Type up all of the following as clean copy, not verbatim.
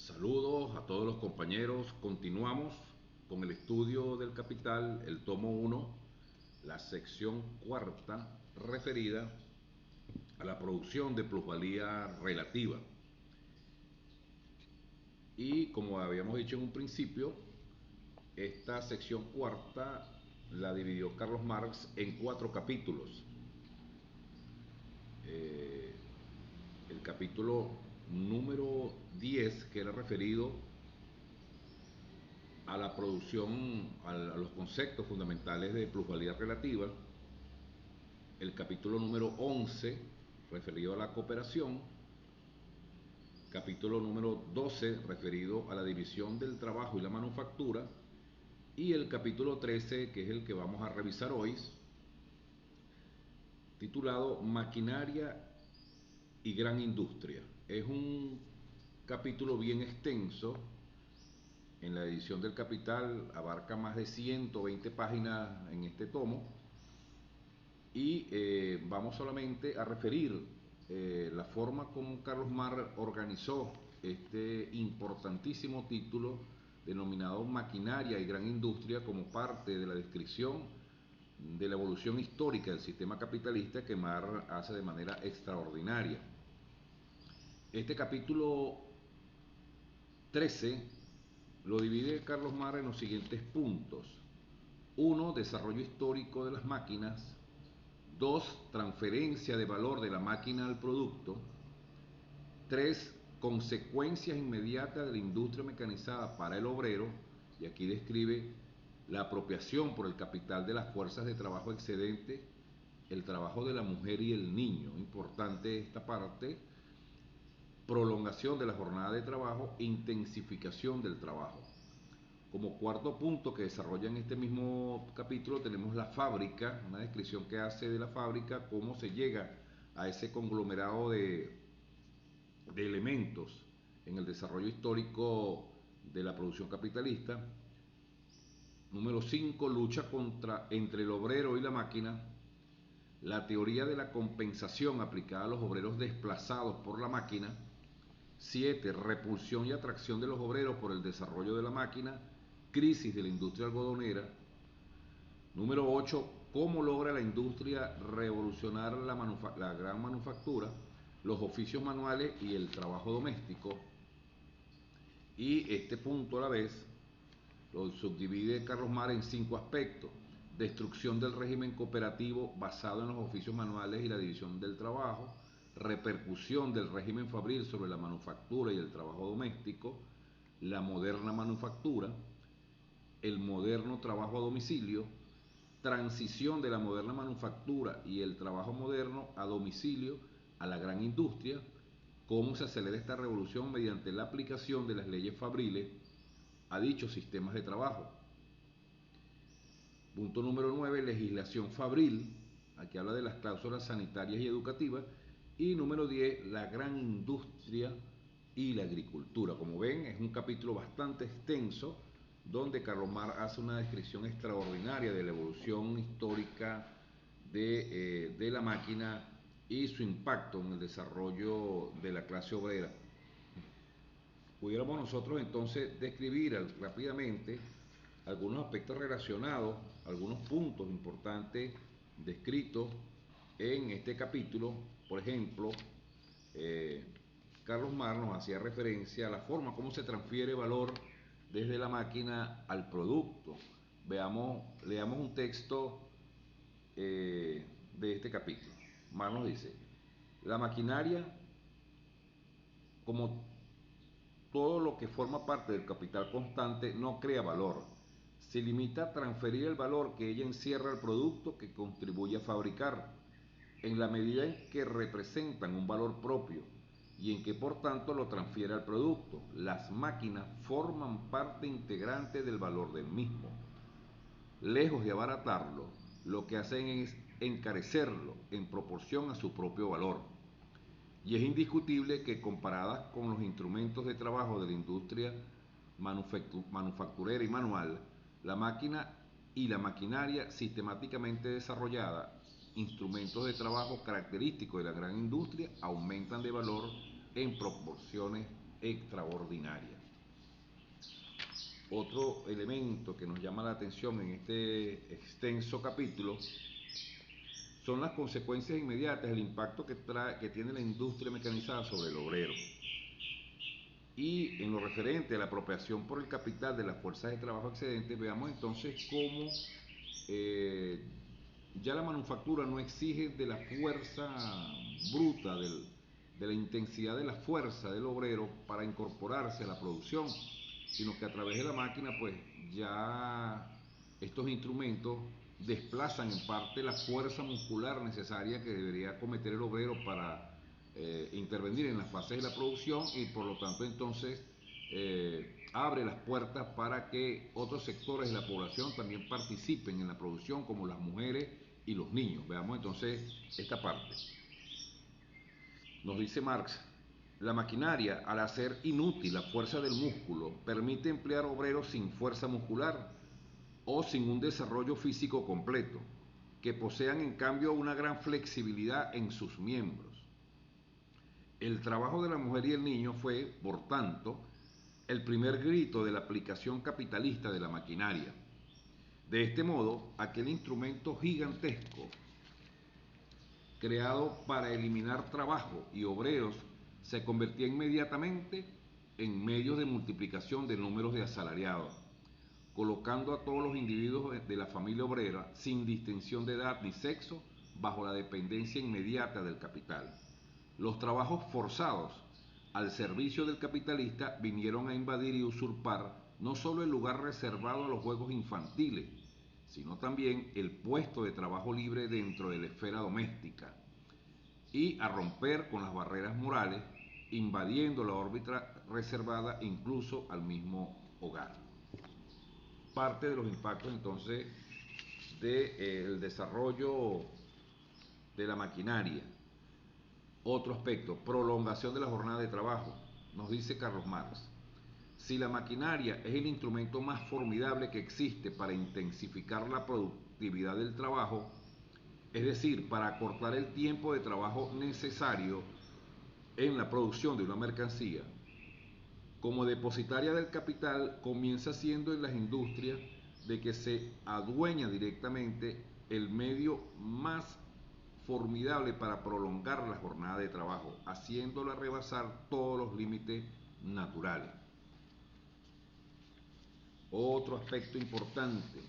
Saludos a todos los compañeros. Continuamos con el estudio del capital, el tomo uno, la sección cuarta, referida a la producción de plusvalía relativa. Y como habíamos dicho en un principio, esta sección cuarta la dividió Carlos Marx en 4 capítulos. El capítulo número 10, que era referido a la producción, a los conceptos fundamentales de plusvalía relativa. El capítulo número 11, referido a la cooperación. Capítulo número 12, referido a la división del trabajo y la manufactura. Y el capítulo 13, que es el que vamos a revisar hoy, titulado Maquinaria y Gran Industria. Es un capítulo bien extenso. En la edición del Capital abarca más de 120 páginas en este tomo, y vamos solamente a referir la forma como Carlos Marx organizó este importantísimo título denominado Maquinaria y Gran Industria como parte de la descripción de la evolución histórica del sistema capitalista que Marx hace de manera extraordinaria. Este capítulo 13 lo divide Carlos Marx en los siguientes puntos: 1. Desarrollo histórico de las máquinas. 2. Transferencia de valor de la máquina al producto. 3. Consecuencias inmediatas de la industria mecanizada para el obrero. Y aquí describe la apropiación por el capital de las fuerzas de trabajo excedente, el trabajo de la mujer y el niño. Importante esta parte. Prolongación de la jornada de trabajo, intensificación del trabajo. Como cuarto punto que desarrolla en este mismo capítulo tenemos la fábrica, una descripción que hace de la fábrica, cómo se llega a ese conglomerado de elementos en el desarrollo histórico de la producción capitalista. Número 5, lucha entre el obrero y la máquina. La teoría de la compensación aplicada a los obreros desplazados por la máquina. 7. Repulsión y atracción de los obreros por el desarrollo de la máquina. Crisis de la industria algodonera. Número 8. Cómo logra la industria revolucionar la gran manufactura, los oficios manuales y el trabajo doméstico. Y este punto a la vez lo subdivide Carlos Marx en 5 aspectos: destrucción del régimen cooperativo basado en los oficios manuales y la división del trabajo, repercusión del régimen fabril sobre la manufactura y el trabajo doméstico, la moderna manufactura, el moderno trabajo a domicilio, transición de la moderna manufactura y el trabajo moderno a domicilio a la gran industria, cómo se acelera esta revolución mediante la aplicación de las leyes fabriles a dichos sistemas de trabajo. Punto número 9, legislación fabril. Aquí habla de las cláusulas sanitarias y educativas. Y número 10, la gran industria y la agricultura. Como ven, es un capítulo bastante extenso donde Carlos Marx hace una descripción extraordinaria de la evolución histórica de la máquina y su impacto en el desarrollo de la clase obrera. Pudiéramos nosotros entonces describir rápidamente algunos aspectos relacionados, algunos puntos importantes descritos en este capítulo. Por ejemplo, Carlos Marx nos hacía referencia a la forma como se transfiere valor desde la máquina al producto. Leamos un texto de este capítulo. Marx nos dice: la maquinaria, como todo lo que forma parte del capital constante, no crea valor. Se limita a transferir el valor que ella encierra al producto que contribuye a fabricar, en la medida en que representan un valor propio y en que por tanto lo transfiere al producto. Las máquinas forman parte integrante del valor del mismo. Lejos de abaratarlo, lo que hacen es encarecerlo en proporción a su propio valor. Y es indiscutible que, comparadas con los instrumentos de trabajo de la industria manufacturera y manual, la máquina y la maquinaria sistemáticamente desarrollada, instrumentos de trabajo característicos de la gran industria, aumentan de valor en proporciones extraordinaria. Otro elemento que nos llama la atención en este extenso capítulo son las consecuencias inmediatas, el impacto que tiene la industria mecanizada sobre el obrero. Y en lo referente a la apropiación por el capital de las fuerzas de trabajo excedentes, veamos entonces cómo ya la manufactura no exige de la fuerza bruta, de la intensidad de la fuerza del obrero para incorporarse a la producción, sino que a través de la máquina pues ya estos instrumentos desplazan en parte la fuerza muscular necesaria que debería cometer el obrero para intervenir en las fases de la producción, y por lo tanto entonces abre las puertas para que otros sectores de la población también participen en la producción, como las mujeres y los niños. Veamos entonces esta parte. Nos dice Marx: la maquinaria, al hacer inútil la fuerza del músculo, permite emplear obreros sin fuerza muscular o sin un desarrollo físico completo, que posean en cambio una gran flexibilidad en sus miembros. El trabajo de la mujer y el niño fue, por tanto, el primer grito de la aplicación capitalista de la maquinaria. De este modo, aquel instrumento gigantesco creado para eliminar trabajo y obreros se convertía inmediatamente en medios de multiplicación de números de asalariados, colocando a todos los individuos de la familia obrera, sin distinción de edad ni sexo, bajo la dependencia inmediata del capital. Los trabajos forzados al servicio del capitalista vinieron a invadir y usurpar no solo el lugar reservado a los juegos infantiles, sino también el puesto de trabajo libre dentro de la esfera doméstica, y a romper con las barreras morales, invadiendo la órbita reservada incluso al mismo hogar. Parte de los impactos entonces del desarrollo de la maquinaria. Otro aspecto: prolongación de la jornada de trabajo. Nos dice Carlos Marx: si la maquinaria es el instrumento más formidable que existe para intensificar la productividad del trabajo, es decir, para acortar el tiempo de trabajo necesario en la producción de una mercancía, como depositaria del capital comienza siendo en las industrias de que se adueña directamente el medio más formidable para prolongar la jornada de trabajo, haciéndola rebasar todos los límites naturales. Otro aspecto importante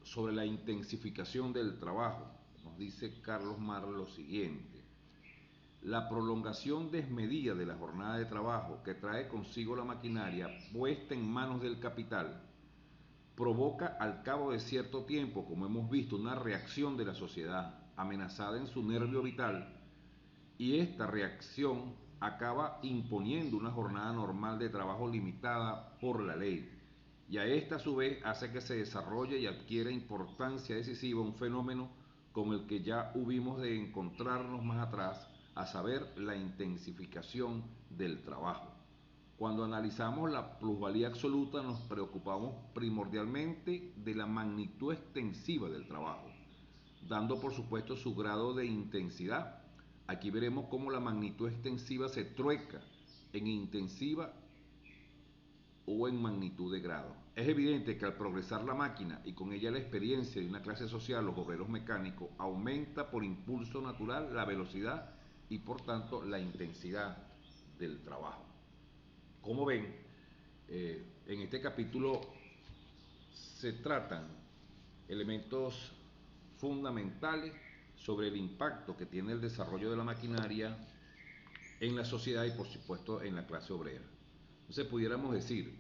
sobre la intensificación del trabajo, nos dice Carlos Marx lo siguiente: la prolongación desmedida de la jornada de trabajo que trae consigo la maquinaria puesta en manos del capital provoca al cabo de cierto tiempo, como hemos visto, una reacción de la sociedad amenazada en su nervio vital, y esta reacción acaba imponiendo una jornada normal de trabajo limitada por la ley, y a esta a su vez hace que se desarrolle y adquiera importancia decisiva un fenómeno con el que ya hubimos de encontrarnos más atrás, a saber, la intensificación del trabajo. Cuando analizamos la plusvalía absoluta, nos preocupamos primordialmente de la magnitud extensiva del trabajo, dando por supuesto su grado de intensidad. Aquí veremos cómo la magnitud extensiva se trueca en intensiva o en magnitud de grado. Es evidente que al progresar la máquina y con ella la experiencia de una clase social, los obreros mecánicos, aumenta por impulso natural la velocidad y por tanto la intensidad del trabajo. Como ven, en este capítulo se tratan elementos fundamentales sobre el impacto que tiene el desarrollo de la maquinaria en la sociedad y por supuesto en la clase obrera. Entonces pudiéramos decir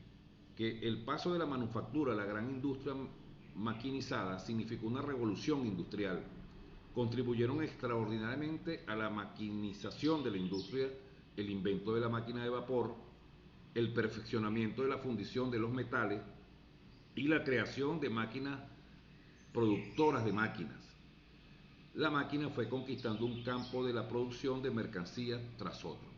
que el paso de la manufactura a la gran industria maquinizada significó una revolución industrial. Contribuyeron extraordinariamente a la maquinización de la industria el invento de la máquina de vapor, el perfeccionamiento de la fundición de los metales y la creación de máquinas productoras de máquinas. La máquina fue conquistando un campo de la producción de mercancías tras otro.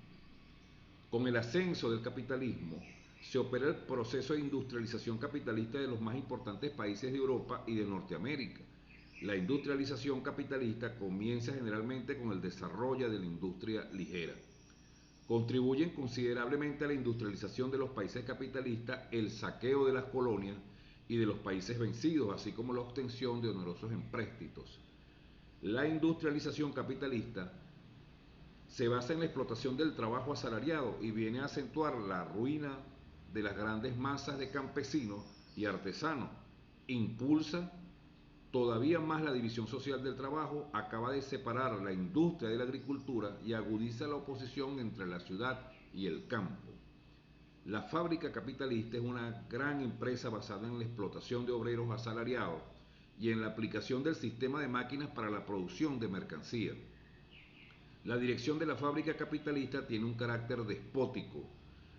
Con el ascenso del capitalismo se opera el proceso de industrialización capitalista de los más importantes países de Europa y de Norteamérica. La industrialización capitalista comienza generalmente con el desarrollo de la industria ligera. Contribuyen considerablemente a la industrialización de los países capitalistas, el saqueo de las colonias y de los países vencidos, así como la obtención de onerosos empréstitos. La industrialización capitalista se basa en la explotación del trabajo asalariado y viene a acentuar la ruina de las grandes masas de campesinos y artesanos. Impulsa todavía más la división social del trabajo, acaba de separar la industria de la agricultura y agudiza la oposición entre la ciudad y el campo. La fábrica capitalista es una gran empresa basada en la explotación de obreros asalariados y en la aplicación del sistema de máquinas para la producción de mercancía. La dirección de la fábrica capitalista tiene un carácter despótico.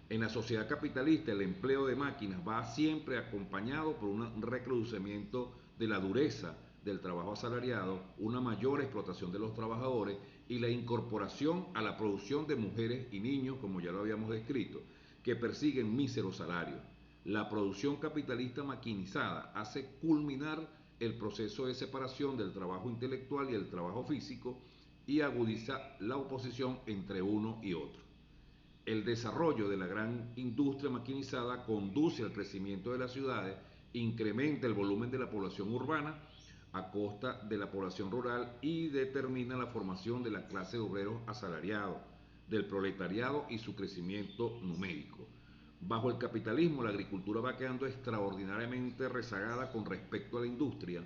En la sociedad capitalista el empleo de máquinas va siempre acompañado por un recrudecimiento de la dureza del trabajo asalariado, una mayor explotación de los trabajadores y la incorporación a la producción de mujeres y niños, como ya lo habíamos descrito, que persiguen míseros salarios. La producción capitalista maquinizada hace culminar el proceso de separación del trabajo intelectual y el trabajo físico y agudiza la oposición entre uno y otro. El desarrollo de la gran industria maquinizada conduce al crecimiento de las ciudades, incrementa el volumen de la población urbana a costa de la población rural y determina la formación de la clase de obreros asalariados, del proletariado y su crecimiento numérico. Bajo el capitalismo, la agricultura va quedando extraordinariamente rezagada con respecto a la industria.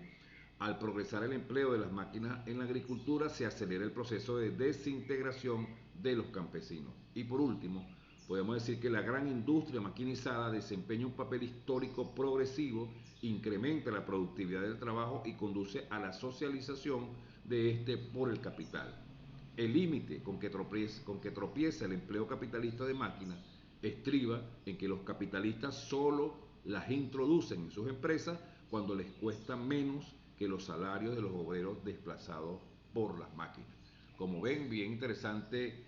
Al progresar el empleo de las máquinas en la agricultura, se acelera el proceso de desintegración de los campesinos. Y por último, podemos decir que la gran industria maquinizada desempeña un papel histórico progresivo, incrementa la productividad del trabajo y conduce a la socialización de este por el capital. El límite con que tropieza el empleo capitalista de máquinas estriba en que los capitalistas solo las introducen en sus empresas cuando les cuesta menos que los salarios de los obreros desplazados por las máquinas. Como ven, bien interesante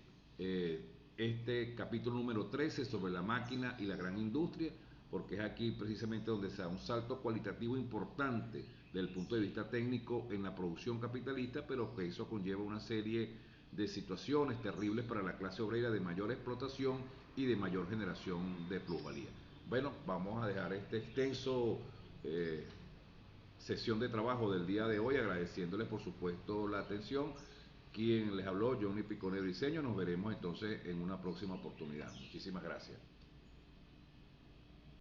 este capítulo número 13 sobre la máquina y la gran industria, porque es aquí precisamente donde se da un salto cualitativo importante desde el punto de vista técnico en la producción capitalista, pero que eso conlleva una serie de situaciones terribles para la clase obrera de mayor explotación y de mayor generación de plusvalía. Bueno, vamos a dejar este extenso sesión de trabajo del día de hoy, agradeciéndoles por supuesto la atención. Quien les habló, Johnny Piconero Briceño. Nos veremos entonces en una próxima oportunidad. Muchísimas gracias.